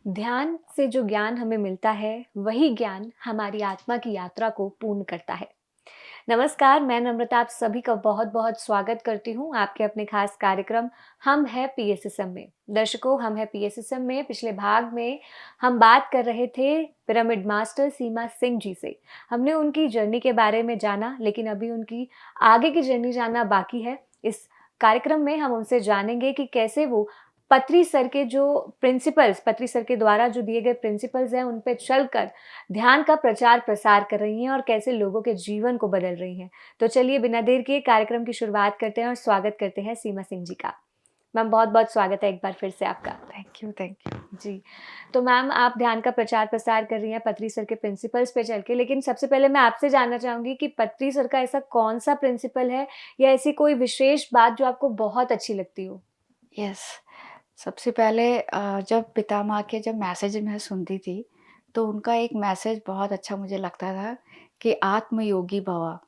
ध्यान से जो ज्ञान हमें मिलता है, वही ज्ञान हमारी आत्मा की यात्रा को पूर्ण करता है। नमस्कार, मैं नम्रता आप सभी का बहुत-बहुत स्वागत करती हूँ आपके अपने खास कार्यक्रम हम हैं पीएसएसएम में। दर्शकों, हम हैं पीएसएसएम में पिछले भाग में हम बात कर रहे थे पिरामिड मास्टर सीमा सिंह जी से। हमने उनकी जर्नी के बारे में जाना, लेकिन अभी उनकी आगे की जर्नी जानना बाकी है। इस कार्यक्रम में हम उनसे जानेंगे कि कैसे वो पत्री सर के द्वारा जो दिए गए प्रिंसिपल्स हैं, उन पे चलकर ध्यान का प्रचार-प्रसार कर रही हैं और कैसे लोगों के जीवन को बदल रही हैं। तो चलिए बिना देर किए कार्यक्रम की शुरुआत करते हैं और स्वागत करते हैं सीमा सिंह जी का। मैम बहुत-बहुत स्वागत है एक बार फिर से आपका। Thank you. जी, तो मैम आप ध्यान का प्रचार-प्रसार कर रही हैं पत्री सर के प्रिंसिपल्स पे चल के, लेकिन सबसे पहले मैं आपसे जानना चाहूँगी कि पत्री सर का ऐसा कौन-सा प्रिंसिपल है या ऐसी कोई विशेष बात जो आपको बहुत अच्छी लगती हो? यस, सबसे पहले जब पितामह के जब मैसेज मैं सुनती थी, तो उनका एक मैसेज बहुत अच्छा मुझे लगता था कि आत्मयोगी भव।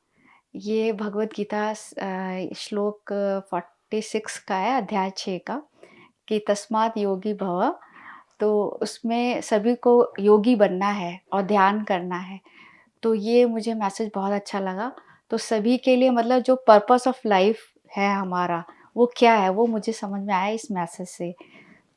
ये भगवद गीता श्लोक 46 का है, अध्याय 6 का, कि तस्मात् योगी भव। तो उसमें सभी को योगी बनना है और ध्यान करना है। तो ये मुझे मैसेज बहुत अच्छा लगा। तो सभी के लिए मतलब जो पर्पस ऑफ लाइफ है हमारा, वो क्या है, वो मुझे समझ में आया इस मैसेज से।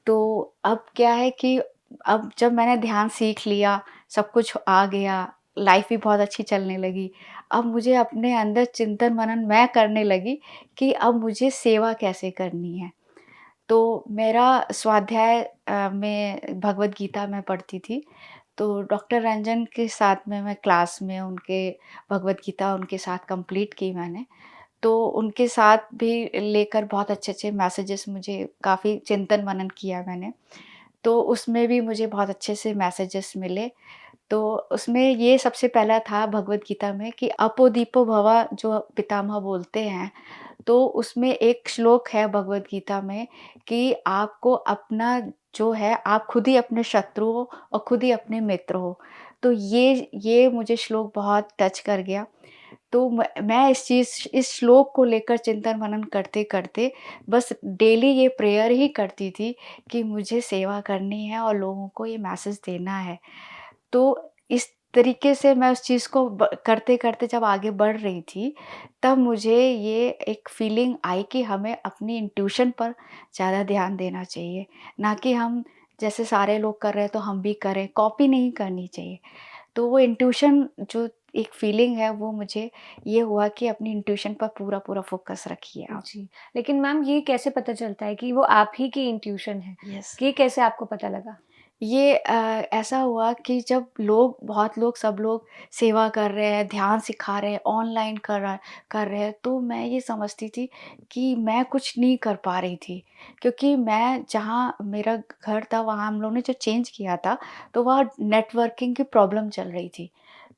तो अब क्या है कि अब जब मैंने ध्यान सीख लिया, सब कुछ आ गया, लाइफ भी बहुत अच्छी चलने लगी। अब मुझे अपने अंदर चिंतन मनन मैं करने लगी कि अब मुझे सेवा कैसे करनी है। तो मेरा स्वाध्याय में भगवद गीता मैं पढ़ती थी, तो डॉक्टर रंजन के साथ में मैं क्लास में उनके भगवद गीता उनके साथ कंप्लीट की मैंने। तो उनके साथ भी लेकर बहुत अच्छे-अच्छे मैसेजेस मुझे काफ़ी चिंतन मनन किया मैंने। तो उसमें भी मुझे बहुत अच्छे से मैसेजेस मिले। तो उसमें ये सबसे पहला था भगवद गीता में कि अपो दीपो भव जो पितामह बोलते हैं, तो उसमें एक श्लोक है भगवद गीता में कि आपको अपना जो है आप खुद ही अपने शत्रु हो और खुद ही अपने मित्र हो। तो ये मुझे श्लोक बहुत टच कर गया। तो मैं इस श्लोक को लेकर चिंतन मनन करते-करते बस डेली ये प्रेयर ही करती थी कि मुझे सेवा करनी है और लोगों को ये मैसेज देना है। तो इस तरीके से मैं उस चीज़ को करते-करते जब आगे बढ़ रही थी, तब मुझे ये एक फीलिंग आई कि हमें अपनी इंट्यूशन पर ज़्यादा ध्यान देना चाहिए, ना कि हम जैसे सारे लोग कर रहे हैं तो हम भी करें, कॉपी नहीं करनी चाहिए। तो वो इंट्यूशन जो एक फीलिंग है वो मुझे ये हुआ कि अपनी इंट्यूशन पर पूरा-पूरा फ़ोकस रखिए आप। जी, लेकिन मैम ये कैसे पता चलता है कि वो आप ही की इंट्यूशन है? यस। ये कैसे आपको पता लगा? ये ऐसा हुआ कि जब बहुत लोग सब लोग सेवा कर रहे हैं, ध्यान सिखा रहे हैं, ऑनलाइन कर रहे हैं, तो मैं ये समझती थी कि मैं कुछ नहीं कर पा रही थी। क्योंकि मैं जहाँ मेरा घर था वहाँ हम लोगों ने जो चेंज किया था, तो वहाँ नेटवर्किंग की प्रॉब्लम चल रही थी।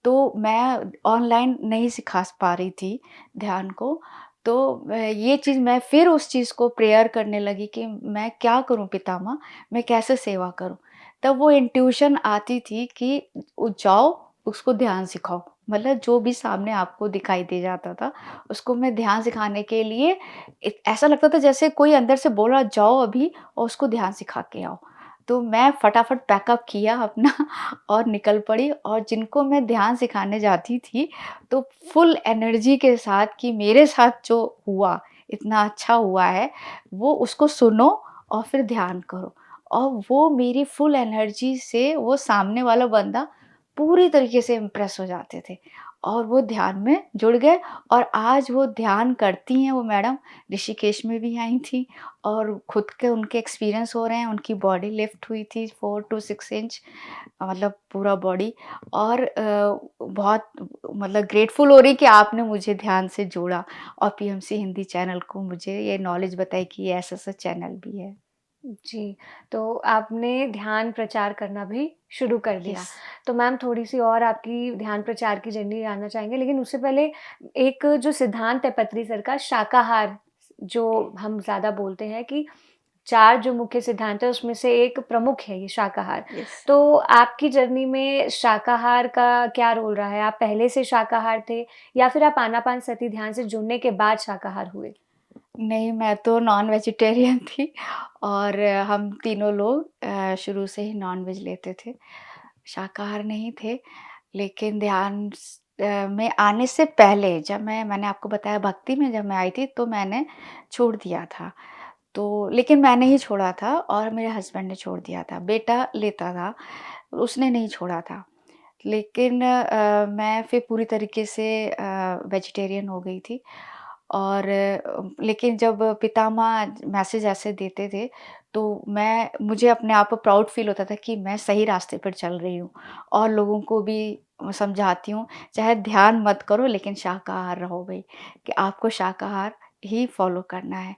तो मैं ऑनलाइन नहीं सिखा पा रही थी ध्यान को। तो ये चीज़ मैं फिर उस चीज़ को प्रेयर करने लगी कि मैं क्या करूँ पितामह, मैं कैसे सेवा करूँ? तब वो इंट्यूशन आती थी कि जाओ उसको ध्यान सिखाओ। मतलब जो भी सामने आपको दिखाई दे जाता था, उसको मैं ध्यान सिखाने के लिए ऐसा लगता था जैसे कोई अंदर से बोल रहा जाओ अभी और उसको ध्यान सिखा के आओ। तो मैं फटाफट पैकअप किया अपना और निकल पड़ी और जिनको मैं ध्यान सिखाने जाती थी, तो फुल एनर्जी के साथ कि मेरे साथ जो हुआ, इतना अच्छा हुआ है, वो उसको सुनो और फिर ध्यान करो। और वो मेरी फुल एनर्जी से वो सामने वाला बंदा पूरी तरीके से इम्प्रेस हो जाते थे और वो ध्यान में जुड़ गए और आज वो ध्यान करती हैं वो मैडम, ऋषिकेश में भी आई थी और खुद के उनके एक्सपीरियंस हो रहे हैं, उनकी बॉडी लिफ्ट हुई थी 4 टू 6 इंच, मतलब पूरा बॉडी। और बहुत मतलब ग्रेटफुल हो रही कि आपने मुझे ध्यान से जोड़ा और पीएमसी हिंदी चैनल को मुझे ये नॉलेज बताई कि ये ऐसा-ऐसा चैनल भी है। जी, तो आपने ध्यान प्रचार करना भी शुरू कर दिया। यस। तो मैम थोड़ी-सी और आपकी ध्यान प्रचार की जर्नी जानना चाहेंगे, लेकिन उससे पहले एक जो सिद्धांत है पत्री सर का शाकाहार, जो हम ज़्यादा बोलते हैं कि 4 जो मुख्य सिद्धांत हैं उसमें से एक प्रमुख है ये शाकाहार। यस। तो आपकी जर्नी में शाकाहार का क्या रोल रहा है? आप पहले से शाकाहार थे या फिर आप आनापानसती ध्यान से जुड़ने के बाद शाकाहार हुए? नहीं, मैं तो नॉन वेजिटेरियन थी और हम तीनों लोग शुरू से ही नॉन-वेज लेते थे, शाकाहार नहीं थे। लेकिन में आने से पहले जब मैंने आपको बताया भक्ति में जब मैं आई थी तो मैंने छोड़ दिया था। तो लेकिन मैंने ही छोड़ा था और मेरे हस्बैंड ने छोड़ दिया था। बेटा लेता था, उसने नहीं छोड़ा था। लेकिन मैं फिर पूरी तरीके से वेजिटेरियन हो गई थी और लेकिन जब पितामह मैसेज ऐसे देते थे, तो मुझे अपने आप पर प्राउड फ़ील होता था कि मैं सही रास्ते पर चल रही हूँ और लोगों को भी समझाती हूँ, चाहे ध्यान मत करो लेकिन शाकाहार रहो भई, कि आपको शाकाहार ही फ़ॉलो करना है।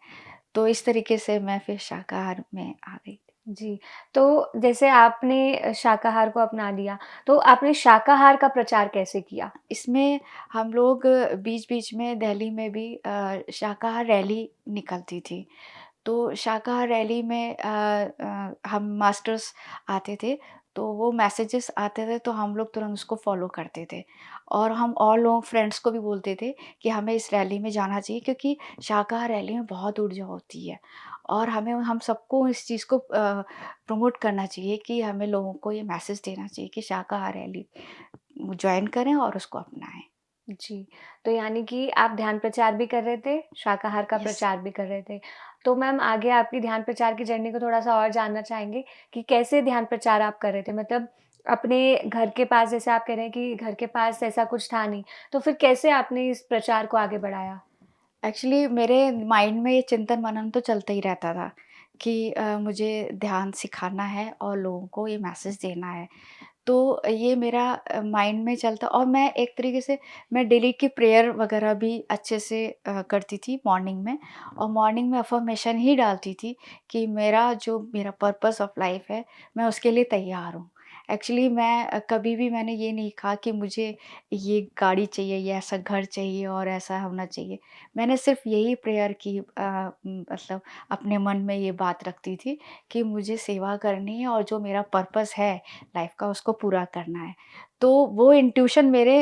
तो इस तरीके से मैं फिर शाकाहार में आ गई। जी, तो जैसे आपने शाकाहार को अपना लिया, तो आपने शाकाहार का प्रचार कैसे किया? इसमें हम लोग बीच-बीच में दिल्ली में भी शाकाहार रैली निकलती थी। तो शाकाहार रैली में हम मास्टर्स आते थे, तो वो मैसेजेस आते थे तो हम लोग तुरंत उसको फ़ॉलो करते थे। और हम और लोग फ्रेंड्स को भी बोलते थे कि हमें इस रैली में जाना चाहिए क्योंकि शाकाहार रैली में बहुत ऊर्जा होती है। और हम सबको इस चीज़ को प्रमोट करना चाहिए कि हमें लोगों को ये मैसेज देना चाहिए कि शाकाहार रैली जॉइन करें और उसको अपनाएँ। जी, तो यानी कि आप ध्यान प्रचार भी कर रहे थे, शाकाहार का यस। प्रचार भी कर रहे थे। तो मैम आगे आपकी ध्यान प्रचार की जर्नी को थोड़ा-सा और जानना चाहेंगे कि कैसे ध्यान प्रचार आप कर रहे थे? मतलब अपने घर के पास जैसे आप कह रहे हैं कि घर के पास ऐसा कुछ था नहीं, तो फिर कैसे आपने इस प्रचार को आगे बढ़ाया? एक्चुअली मेरे माइंड में ये चिंतन-मनन तो चलता ही रहता था कि मुझे ध्यान सिखाना है और लोगों को ये मैसेज देना है। तो ये मेरा माइंड में चलता और मैं एक तरीके से मैं डेली की प्रेयर वगैरह भी अच्छे से करती थी मॉर्निंग में और मॉर्निंग में अफ़र्मेशन ही डालती थी कि मेरा पर्पस ऑफ लाइफ़ है, मैं उसके लिए तैयार हूँ। एक्चुअली कभी भी मैंने ये नहीं कहा कि मुझे ये गाड़ी चाहिए या ऐसा घर चाहिए और ऐसा होना चाहिए। मैंने सिर्फ़ यही प्रेयर की मतलब अपने मन में ये बात रखती थी कि मुझे सेवा करनी है और जो मेरा पर्पस है लाइफ का उसको पूरा करना है। तो वो इंट्यूशन मेरे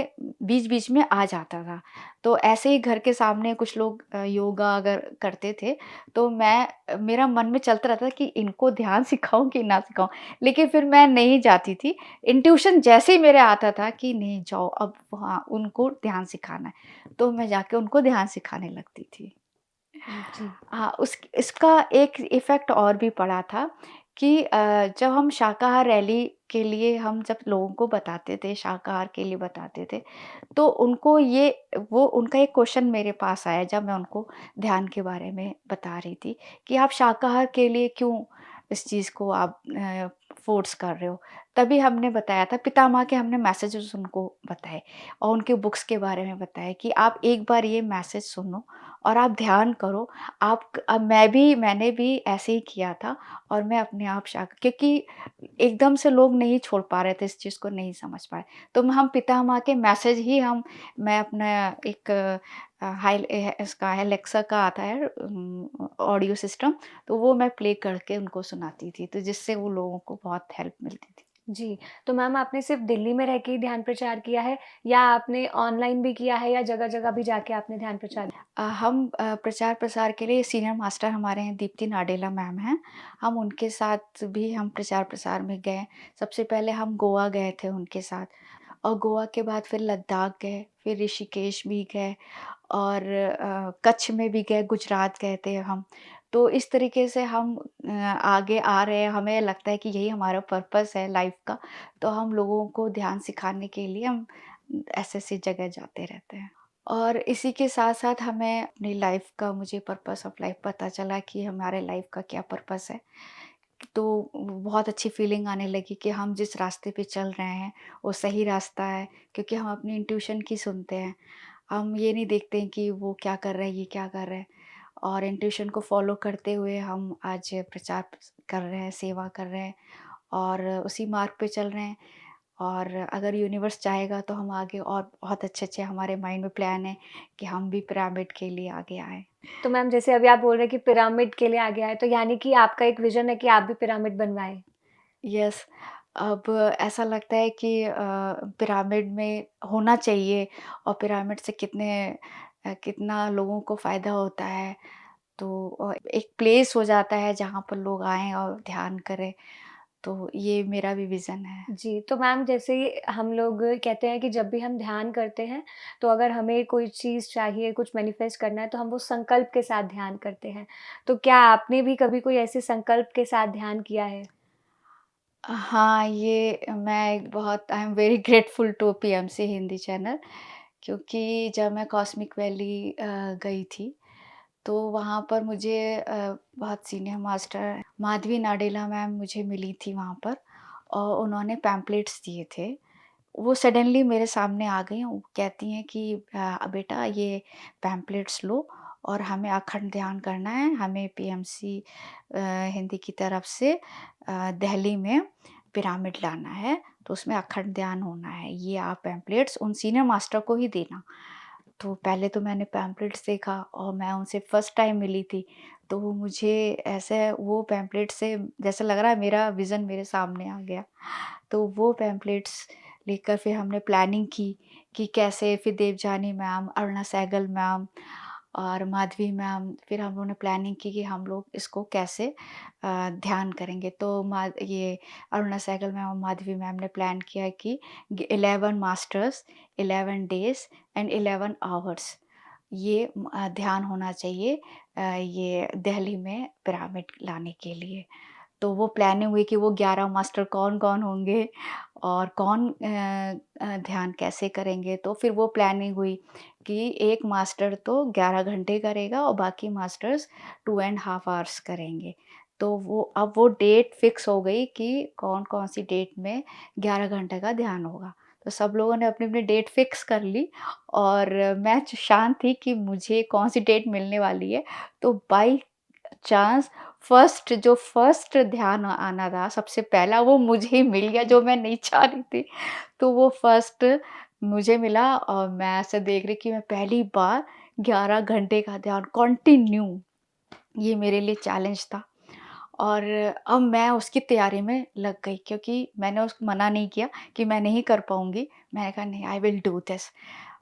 बीच-बीच में आ जाता था। तो ऐसे ही घर के सामने कुछ लोग योगा अगर करते थे, तो मेरा मन में चलता रहता था कि इनको ध्यान सिखाऊँ कि ना सिखाऊँ? लेकिन फिर मैं नहीं जाती थी। इंट्यूशन जैसे ही मेरे आता था कि नहीं जाओ अब वहाँ उनको ध्यान सिखाना है, तो मैं जाके उनको ध्यान सिखाने लगती थी। जी। हाँ, इसका एक इफ़ेक्ट और भी पड़ा था कि जब हम शाकाहार रैली के लिए हम जब लोगों को बताते थे, शाकाहार के लिए बताते थे, तो उनका एक क्वेश्चन मेरे पास आया जब मैं उनको ध्यान के बारे में बता रही थी कि आप शाकाहार के लिए क्यों इस चीज़ को आप फ़ोर्स कर रहे हो? तभी हमने बताया था, पितामह के हमने मैसेजेस उनको बताए और उनके बुक्स के बारे में बताया कि आप एक बार ये मैसेज सुनो और आप ध्यान करो। मैंने भी ऐसे ही किया था और मैं अपने आप क्योंकि एकदम से लोग नहीं छोड़ पा रहे थे, इस चीज़ को नहीं समझ पाए। तो हम पितामह के मैसेज ही मैं अपना एक इसका एलेक्सा का आता है ऑडियो सिस्टम, तो वो मैं प्ले करके उनको सुनाती थी, तो जिससे वो लोगों को बहुत हेल्प मिलती थी। जी, तो मैम आपने सिर्फ़ दिल्ली में रह के ही ध्यान प्रचार किया है या आपने ऑनलाइन भी किया है या जगह-जगह भी जाके आपने ध्यान प्रचार हम प्रचार-प्रसार के लिए सीनियर मास्टर हमारे हैं दीप्ति नाडेला मैम हैं, हम उनके साथ भी हम प्रचार-प्रसार में गए। सबसे पहले हम गोवा गए थे उनके साथ और गोवा के बाद फिर लद्दाख गए, फिर ऋषिकेश भी गए और कच्छ में भी गए, गुजरात गए थे हम। तो इस तरीके से हम आगे आ रहे हैं, हमें लगता है कि यही हमारा पर्पस है लाइफ़ का, तो हम लोगों को ध्यान सिखाने के लिए हम ऐसी-ऐसी जगह जाते रहते हैं। और इसी के साथ-साथ हमें अपनी लाइफ़ का मुझे पर्पस ऑफ लाइफ़ पता चला कि हमारे लाइफ़ का क्या पर्पस है। तो बहुत अच्छी फीलिंग आने लगी कि हम जिस रास्ते पे चल रहे हैं, वो सही रास्ता है क्योंकि हम अपनी इंट्यूशन की सुनते हैं। हम ये नहीं देखते हैं कि वो क्या कर रहा है, ये क्या कर रहा है और इंट्यूशन को फ़ॉलो करते हुए हम आज प्रचार कर रहे हैं, सेवा कर रहे हैं और उसी मार्ग पे चल रहे हैं। और अगर यूनिवर्स चाहेगा तो हम आगे और बहुत अच्छे-अच्छे हमारे माइंड में प्लान है कि हम भी पिरामिड के लिए आगे आएँ। तो मैम जैसे अभी आप बोल रहे हैं कि पिरामिड के लिए आगे आए, तो यानी कि आपका एक विज़न है कि आप भी पिरामिड बनवाएँ? यस, अब ऐसा लगता है कि पिरामिड में होना चाहिए और पिरामिड से कितना लोगों को फ़ायदा होता है। तो एक प्लेस हो जाता है जहाँ पर लोग आएँ और ध्यान करें। तो ये मेरा भी विज़न है। जी, तो मैम जैसे हम लोग कहते हैं कि जब भी हम ध्यान करते हैं, तो अगर हमें कोई चीज़ चाहिए, कुछ मैनिफेस्ट करना है, तो हम वो संकल्प के साथ ध्यान करते हैं। तो क्या आपने भी कभी कोई ऐसे संकल्प के साथ ध्यान किया है? हाँ, ये मैं एक बहुत I am very grateful to PMC Hindi channel, क्योंकि जब मैं कॉस्मिक वैली गई थी, तो वहाँ पर मुझे बहुत senior master Madhavi Nadella ma'am मुझे मिली थी वहाँ पर, और उन्होंने पैम्पलेट्स दिए थे। वो सडनली मेरे सामने आ गईं, वो कहती हैं कि बेटा ये पैम्पलेट्स लो और हमें अखंड ध्यान करना है, हमें पीएमसी हिंदी की तरफ से दिल्ली में पिरामिड लाना है, तो उसमें अखंड ध्यान होना है। ये आप पैम्पलेट्स उन सीनियर मास्टर को ही देना। तो पहले तो मैंने पैम्पलेट्स देखा और मैं उनसे फर्स्ट टाइम मिली थी, तो वो मुझे ऐसे वो पैम्पलेट से जैसा लग रहा है मेरा विज़न मेरे सामने आ गया। तो वो पैम्पलेट्स लेकर फिर हमने प्लानिंग की कि कैसे, फिर देवजानी मैम, अरुणा सहगल मैम और माधवी मैम, फिर हम लोगों ने प्लानिंग की कि हम लोग इसको कैसे ध्यान करेंगे। तो ये अरुणा सहगल मैम और माधवी मैम ने प्लान किया कि 11 मास्टर्स, 11 डेज़ एंड 11 आवर्स ये ध्यान होना चाहिए ये दिल्ली में पिरामिड लाने के लिए। तो वो प्लानिंग हुई कि वो 11 मास्टर कौन-कौन होंगे और कौन ध्यान कैसे करेंगे। तो फिर वो प्लानिंग हुई कि एक मास्टर तो 11 घंटे करेगा और बाकी मास्टर्स 2 एंड हाफ आवर्स करेंगे। तो वो अब वो डेट फिक्स हो गई कि कौन-कौन सी डेट में 11 घंटे का ध्यान होगा। तो सब लोगों ने अपनी-अपनी डेट फिक्स कर ली और मैं शांत थी कि मुझे कौन-सी डेट मिलने वाली है। तो बाई चांस फर्स्ट ध्यान आना था सबसे पहला, वो मुझे ही मिल गया जो मैं नहीं चाह रही थी। तो वो फर्स्ट मुझे मिला और मैं ऐसे देख रही कि मैं पहली बार 11 घंटे का ध्यान कंटिन्यू, ये मेरे लिए चैलेंज था। और अब मैं उसकी तैयारी में लग गई, क्योंकि मैंने उसको मना नहीं किया कि मैं नहीं कर पाऊँगी। मैंने कहा नहीं, आई विल डू दिस।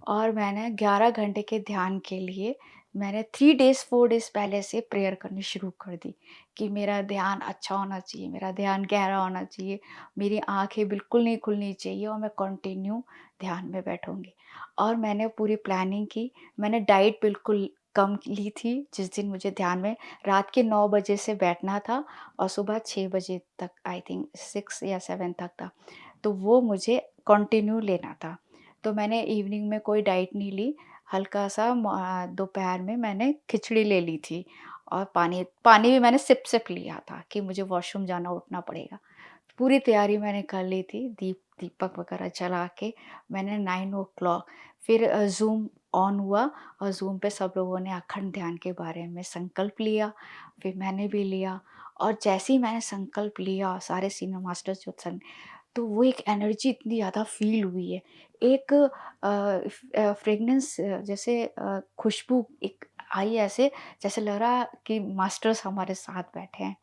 और मैंने 11 घंटे के ध्यान के लिए मैंने 3 डेज़ 4 डेज़ पहले से प्रेयर करनी शुरू कर दी कि मेरा ध्यान अच्छा होना चाहिए, मेरा ध्यान गहरा होना चाहिए, मेरी आँखें बिल्कुल नहीं खुलनी चाहिए और मैं कंटिन्यू ध्यान में बैठूँगी। और मैंने पूरी प्लानिंग की, मैंने डाइट बिल्कुल कम ली थी जिस दिन मुझे ध्यान में रात के 9 बजे से बैठना था और सुबह 6 बजे तक, आई थिंक 6 या 7 तक था। तो वो मुझे कंटिन्यू लेना था। तो मैंने इवनिंग में कोई डाइट नहीं ली, हल्का-सा दोपहर में मैंने खिचड़ी ले ली थी और पानी पानी भी मैंने सिप-सिप लिया था कि मुझे वॉशरूम जाना उठना पड़ेगा। पूरी तैयारी मैंने कर ली थी, दीपक वगैरह जला के मैंने 9 ओ क्लॉक फिर ज़ूम ऑन हुआ और ज़ूम पे सब लोगों ने अखंड ध्यान के बारे में संकल्प लिया, फिर मैंने भी लिया। और जैसे ही मैंने संकल्प लिया, सारे सीनियर मास्टर्स जो सन, तो वो एक एनर्जी इतनी ज़्यादा फ़ील हुई है। एक फ्रेगनेंस जैसे खुशबू एक आई ऐसे, जैसे लग रहा कि मास्टर्स हमारे साथ बैठे हैं।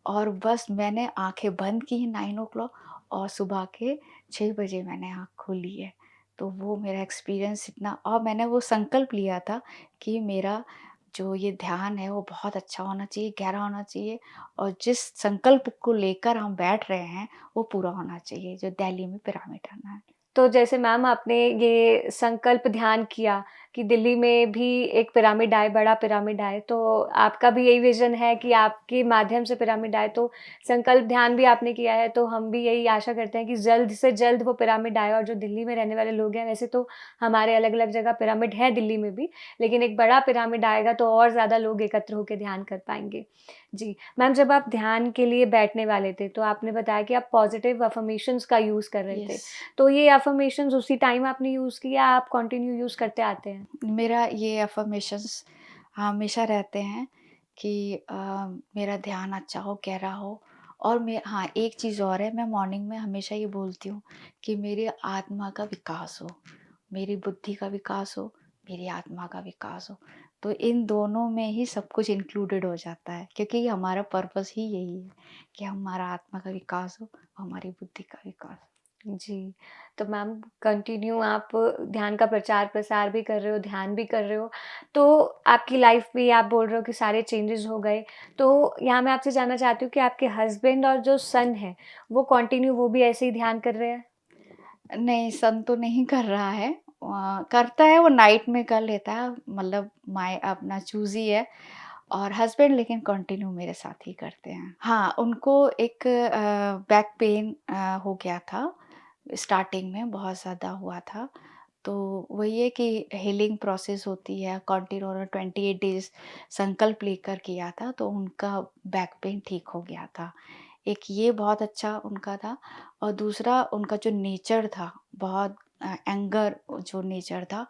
और बस मैंने आँखें बंद की 9 ओ क्लॉक और सुबह के 6 बजे मैंने आँख खोली है। तो वो मेरा एक्सपीरियंस इतना, और मैंने वो संकल्प लिया था कि मेरा जो ये ध्यान है वो बहुत अच्छा होना चाहिए, गहरा होना चाहिए और जिस संकल्प को लेकर हम बैठ रहे हैं वो पूरा होना चाहिए, जो दिल्ली में पिरामिड आना है। तो जैसे मैम आपने ये संकल्प ध्यान किया कि दिल्ली में भी एक पिरामिड आए, बड़ा पिरामिड आए, तो आपका भी यही विज़न है कि आपके माध्यम से पिरामिड आए, तो संकल्प ध्यान भी आपने किया है, तो हम भी यही आशा करते हैं कि जल्द से जल्द वो पिरामिड आए और जो दिल्ली में रहने वाले लोग हैं, वैसे तो हमारे अलग-अलग जगह पिरामिड हैं दिल्ली में भी, लेकिन एक बड़ा पिरामिड आएगा तो और ज़्यादा लोग एकत्र होके ध्यान कर पाएँगे। जी, मैम जब आप ध्यान के लिए बैठने वाले थे, तो आपने बताया कि आप पॉज़िटिव अफ़र्मेशंस का यूज़ कर रहे थे। यस। तो ये अफ़र्मेशंस उसी टाइम आपने यूज़ किया, आप कंटिन्यू यूज़ करते आते हैं? मेरा ये अफ़र्मेशंस हमेशा रहते हैं कि मेरा ध्यान अच्छा हो, गहरा हो। और मैं, हाँ, एक चीज़ और है, मैं मॉर्निंग में हमेशा ये बोलती हूँ कि मेरी आत्मा का विकास हो, मेरी बुद्धि का विकास हो, मेरी आत्मा का विकास हो। तो इन दोनों में ही सब कुछ इंक्लूडेड हो जाता है, क्योंकि हमारा पर्पस ही यही है कि हमारा आत्मा का विकास हो, हमारी बुद्धि का विकास हो। जी, तो मैम कंटिन्यू आप ध्यान का प्रचार-प्रसार भी कर रहे हो, ध्यान भी कर रहे हो, तो आपकी लाइफ़ में आप बोल रहे हो कि सारे चेंजेज़ हो गए। तो यहाँ मैं आपसे जानना चाहती हूँ कि आपके हस्बैंड और जो सन है, वो कंटिन्यू वो भी ऐसे ही ध्यान कर रहे हैं? नहीं, सन तो नहीं कर रहा है। करता है वो नाइट में कर लेता है, मतलब माय अपना चूज़ी है। और हस्बैंड लेकिन कंटिन्यू मेरे साथ ही करते हैं। हाँ, उनको एक बैक पेन हो गया था, स्टार्टिंग में बहुत ज़्यादा हुआ था। तो वही है कि हीलिंग प्रोसेस होती है, कंटिन्यू उन्होंने 28 डेज़ संकल्प लेकर किया था, तो उनका बैक पेन ठीक हो गया था। एक ये बहुत अच्छा उनका था। और दूसरा उनका जो नेचर था, बहुत एंगर जो नेचर था,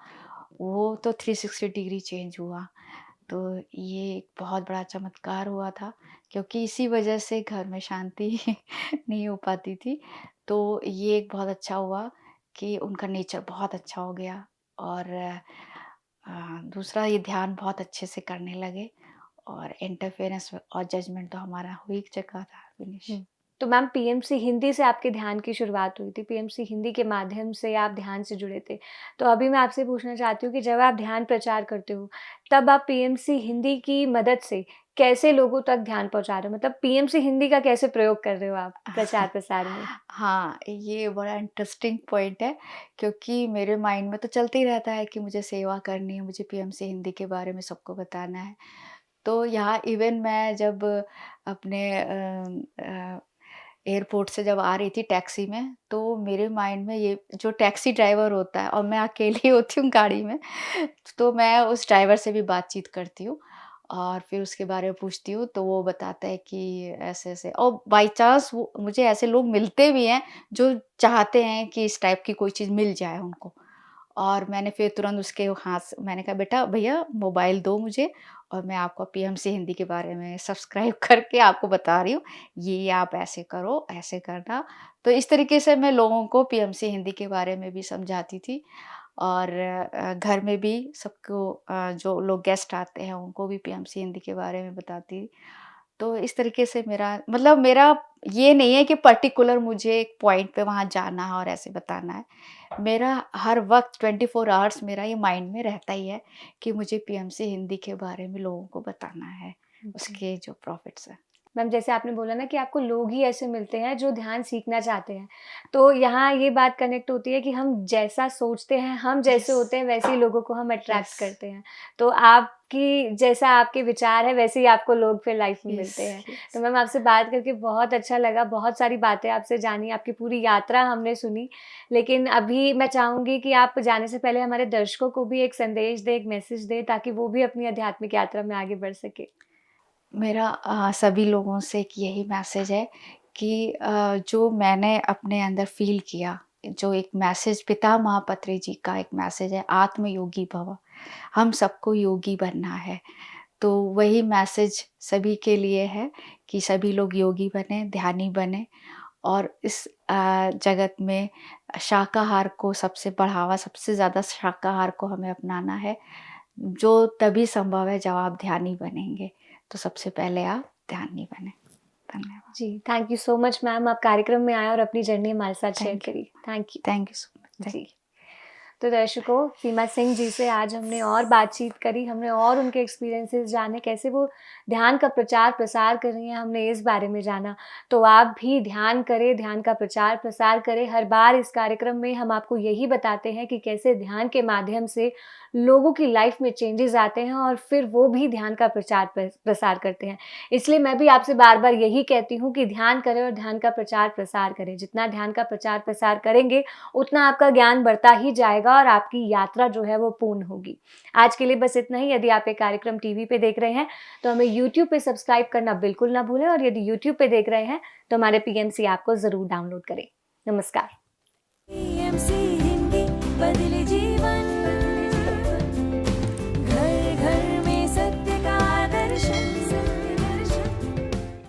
वो तो 360 डिग्री चेंज हुआ। तो ये एक बहुत बड़ा चमत्कार हुआ था, क्योंकि इसी वजह से घर में शांति नहीं हो पाती थी। तो ये एक बहुत अच्छा हुआ कि उनका नेचर बहुत अच्छा हो गया। और दूसरा ये ध्यान बहुत अच्छे से करने लगे। और इंटरफेरेंस और जजमेंट तो हमारा हो ही चुका था फिनिश। हुँ। तो मैम पीएमसी हिंदी से आपके ध्यान की शुरुआत हुई थी, पीएमसी हिंदी के माध्यम से आप ध्यान से जुड़े थे। तो अभी मैं आपसे पूछना चाहती हूँ कि जब आप ध्यान प्रचार करते हो, तब आप पीएमसी हिंदी की मदद से कैसे लोगों तक ध्यान पहुँचा रहे हो? मतलब पीएमसी हिंदी का कैसे प्रयोग कर रहे हो आप प्रचार-प्रसार में? हाँ, ये बड़ा इंटरेस्टिंग पॉइंट है, क्योंकि मेरे माइंड में तो चलते ही रहता है कि मुझे सेवा करनी है, मुझे पीएमसी हिंदी के बारे में सबको बताना है। तो यहाँ इवन मैं जब अपने एयरपोर्ट से जब आ रही थी टैक्सी में, तो मेरे माइंड में ये जो टैक्सी ड्राइवर होता है और मैं अकेली होती हूँ गाड़ी में, तो मैं उस ड्राइवर से भी बातचीत करती हूँ और फिर उसके बारे में पूछती हूँ, तो वो बताता है कि ऐसे-ऐसे। और बाय चांस वो मुझे ऐसे लोग मिलते भी हैं, जो चाहते हैं कि इस टाइप की कोई चीज़ मिल जाए उनको। और मैंने फिर तुरंत उसके हाथ से मैंने कहा, बेटा भैया मोबाइल दो मुझे, और मैं आपको पीएमसी हिंदी के बारे में सब्सक्राइब करके आपको बता रही हूँ, ये आप ऐसे करो, ऐसे करना। तो इस तरीके से मैं लोगों को पीएमसी हिंदी के बारे में भी समझाती थी। और घर में भी सबको, जो लोग गेस्ट आते हैं उनको भी पीएमसी हिंदी के बारे में बताती। तो इस तरीके से मेरा मतलब मेरा ये नहीं है कि पर्टिकुलर मुझे एक पॉइंट पे वहाँ जाना है और ऐसे बताना है। मेरा हर वक़्त 24 आवर्स मेरा ये माइंड में रहता ही है कि मुझे पीएमसी हिंदी के बारे में लोगों को बताना है, जी। उसके जो प्रॉफ़िट्स हैं। मैम जैसे आपने बोला ना कि आपको लोग ही ऐसे मिलते हैं जो ध्यान सीखना चाहते हैं। तो यहाँ ये बात कनेक्ट होती है कि हम जैसा सोचते हैं, हम जैसे यस, होते हैं वैसे ही लोगों को हम अट्रैक्ट यस, करते हैं। तो आपकी जैसा आपके विचार है वैसे ही आपको लोग फिर लाइफ में यस, मिलते हैं। तो यस। मैम आपसे बात करके बहुत अच्छा लगा, बहुत सारी बातें आपसे जानी, आपकी पूरी यात्रा हमने सुनी। लेकिन अभी मैं चाहूँगी कि आप जाने से पहले हमारे दर्शकों को भी एक संदेश दें, एक मैसेज दें ताकि वो भी अपनी आध्यात्मिक यात्रा में आगे बढ़ सकें। मेरा सभी लोगों से एक यही मैसेज है कि जो मैंने अपने अंदर फ़ील किया, जो एक मैसेज पिता महापत्री जी का एक मैसेज है, आत्मयोगी भव। हम सबको योगी बनना है। तो वही मैसेज सभी के लिए है कि सभी लोग योगी बने, ध्यानी बने। और इस जगत में शाकाहार को सबसे बढ़ावा, सबसे ज़्यादा शाकाहार को हमें अपनाना है, जो तभी संभव है जब आप ध्यानी बनेंगे। तो सबसे पहले आप ध्यानी बनें। धन्यवाद। जी, thank you so much ma'am आप कार्यक्रम में आए और अपनी जर्नी हमारे साथ शेयर थैंक यू। करी। Thank thank you so much. You. Thank जी। तो दर्शकों, सीमा सिंह जी से आज हमने और बातचीत करी, हमने और उनके एक्सपीरियंसेस जाने, कैसे वो ध्यान का प्रचार-प्रसार कर रही हैं, हमने इस बारे में जाना। तो आप भी ध्यान करें, ध्यान का प्रचार-प्रसार करें। हर बार इस कार्यक्रम में हम आपको यही बताते हैं कि कैसे ध्यान के माध्यम से लोगों की लाइफ में चेंजेस आते हैं और फिर वो भी ध्यान का प्रचार-प्रसार करते हैं। इसलिए मैं भी आपसे बार-बार यही कहती हूँ कि ध्यान करें और ध्यान का प्रचार-प्रसार करें। जितना ध्यान का प्रचार-प्रसार करेंगे, उतना आपका ज्ञान बढ़ता ही जाएगा और आपकी यात्रा जो है वो पूर्ण होगी। आज के लिए बस इतना ही। यदि आप ये कार्यक्रम टीवी पे देख रहे हैं, तो हमें यूट्यूब पे सब्सक्राइब करना बिल्कुल ना भूलें और यदि यूट्यूब पे देख रहे हैं, तो हमारे पीएमसी ऐप को ज़रूर डाउनलोड करें। नमस्कार। पीएमसी हिंदी बदले जी